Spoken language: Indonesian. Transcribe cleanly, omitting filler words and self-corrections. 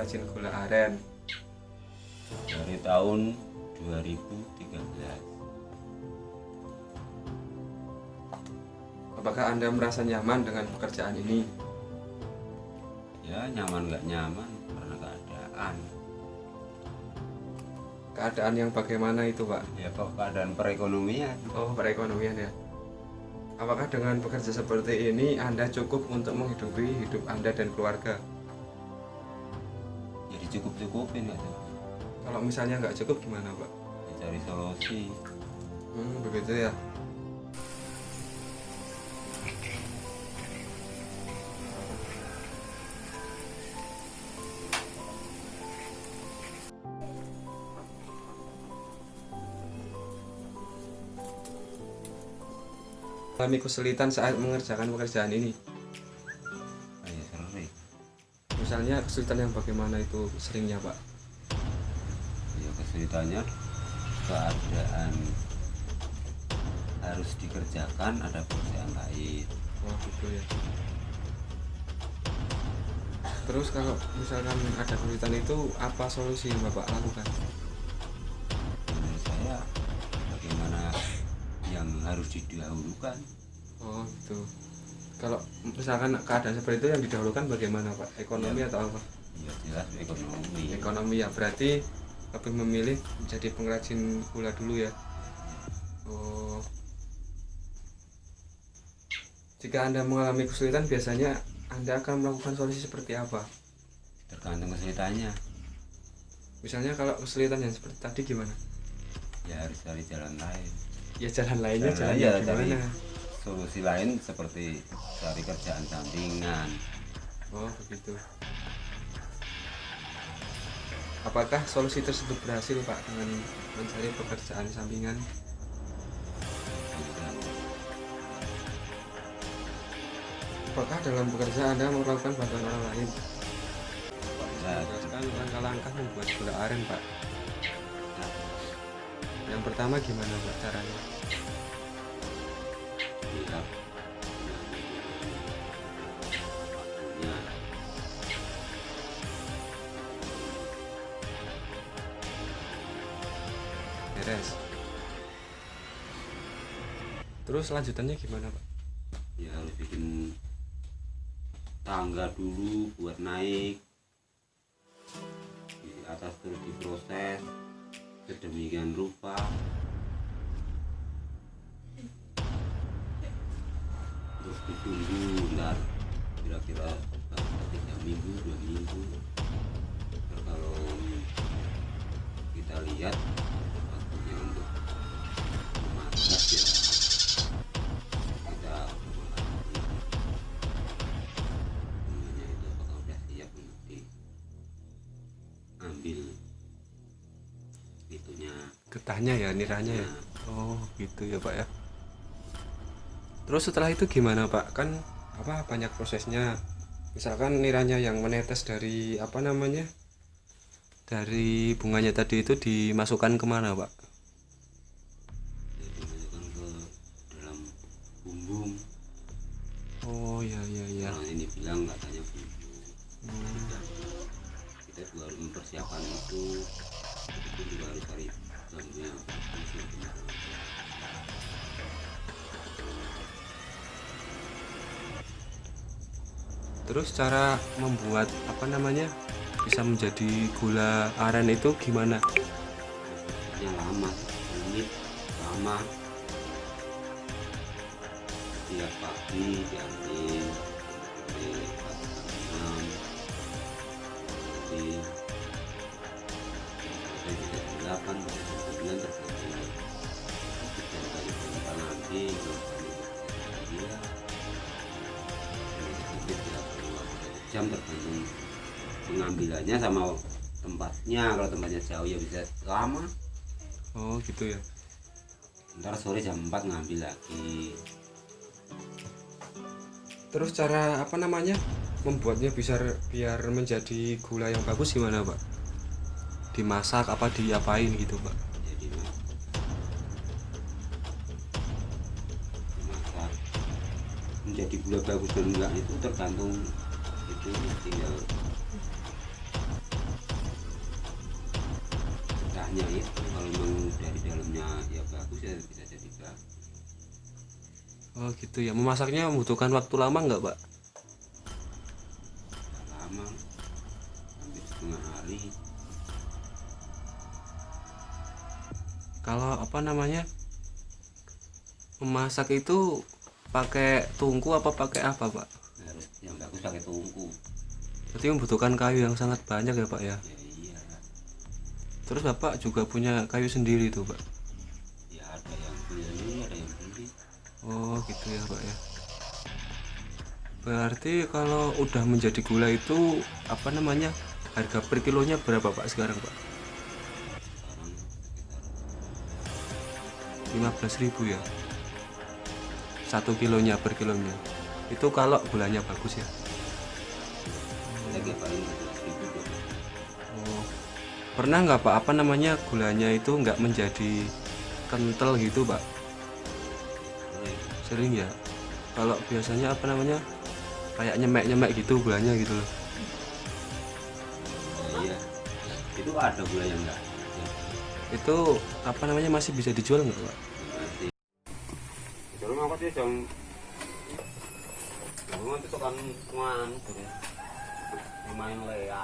pengrajin gula aren? Dari tahun 2013. Apakah Anda merasa nyaman dengan pekerjaan ini? Ya nyaman nggak nyaman karena keadaan. Keadaan yang bagaimana itu, Pak? Ya kok keadaan perekonomian. Oh, perekonomian ya. Apakah dengan bekerja seperti ini Anda cukup untuk menghidupi hidup Anda dan keluarga? Jadi cukup-cukupin itu. Kalau misalnya nggak cukup gimana, Pak? Ya, cari solusi. Begitu ya. Alami kesulitan saat mengerjakan pekerjaan ini. Kayak sering. Misalnya kesulitan yang bagaimana itu seringnya, Pak? Ya kesulitannya keadaan harus dikerjakan, ada pekerjaan lain. Oh gitu ya. Terus kalau misalkan ada kesulitan itu apa solusi yang Bapak lakukan? Menurut saya bagaimana yang harus didahulukan. Oh gitu. Kalau misalkan keadaan seperti itu yang didahulukan bagaimana, Pak? Ekonomi atau apa? Ya jelas ekonomi. Ekonomi ya, berarti lebih memilih menjadi pengrajin gula dulu ya. Oh. Jika Anda mengalami kesulitan, biasanya Anda akan melakukan solusi seperti apa? Tergantung kesulitannya. Misalnya kalau kesulitan yang seperti tadi gimana? Ya harus cari jalan lain. Ya jalan lainnya Jalan jalannya lain, cari gimana? solusi lain seperti cari kerjaan sampingan. Oh begitu. Apakah solusi tersebut berhasil, Pak, dengan mencari pekerjaan sampingan? Bisa. Apakah dalam pekerjaan Anda melakukan bantuan orang lain? Bisa. Jelaskan langkah-langkah membuat gula aren, Pak. Yang pertama gimana, Pak, caranya? Bisa. Waktunya. Beres. Terus lanjutannya gimana, Pak? Ya harus bikin tangga dulu buat naik. Di atas terus diproses sedemikian rupa. Terus ditunggu ntar kira-kira 3 minggu 2 minggu. Ntar kalau kita lihat waktunya untuk memasak ya kita semuanya itu apakah udah siap untuk diambil itunya. Getahnya ya, niranya ya. Nah, Oh gitu ya, Pak ya. Terus setelah itu gimana, Pak? Kan banyak prosesnya. Misalkan niranya yang menetes dari dari bunganya tadi itu dimasukkan kemana, Pak? jadi dimasukkan ke dalam bumbung. Oh iya iya iya. Orang ini bilang katanya bumbung. Hmm. Kita juga harus mempersiapkan itu juga harus cari bambu yang bagus yang benar. Terus cara membuat bisa menjadi gula aren itu gimana? Prosesnya lama, rumit, lama. Tiap pagi diambil sampai pagi jam 6, nanti sampai bisa jam 8, bisa jam 9 tergantung dan kali berapa nanti dia sedikit ya perlu waktu 1 jam tergantung pengambilannya sama tempatnya. Kalau tempatnya jauh ya bisa lama. Oh gitu ya. Ntar sore jam 4 ngambil lagi. Terus cara membuatnya biar menjadi gula yang bagus gimana, Pak? Dimasak apa diapain gitu, Pak? Jadi dimasak menjadi gula bagus dan enggak itu tergantung itu tinggal tempatnya itu kalau memang dari dalamnya ya bagus ya bisa jadi bagus. Oh gitu ya. Memasaknya membutuhkan waktu lama nggak pak? Nggak lama, hampir setengah hari. Kalau apa namanya, memasak itu pakai tungku apa pakai apa pak? Harus yang bagus pakai tungku. Berarti membutuhkan kayu yang sangat banyak ya pak ya. Ya iya, Terus bapak juga punya kayu sendiri tuh pak? ya ada yang beli ada yang beli. Oh gitu ya pak ya. Berarti kalau udah menjadi gula itu apa namanya, harga per kilonya berapa pak sekarang pak? Sekarang sekitar 15.000 ya 1 kilonya, per kilonya itu kalau gulanya bagus ya. lagi paling 15.000 tuh. Oh, pernah nggak pak apa namanya gulanya itu nggak menjadi kental gitu pak? Boleh. Sering ya. Kalau biasanya apa namanya, kayak nyemek-nyemek gitu gulanya gitu loh. Oh iya, itu ada gula yang enggak ya, Itu apa namanya masih bisa dijual nggak pak? masih. Kalau mau katanya jam mau itu kan tuan main lea.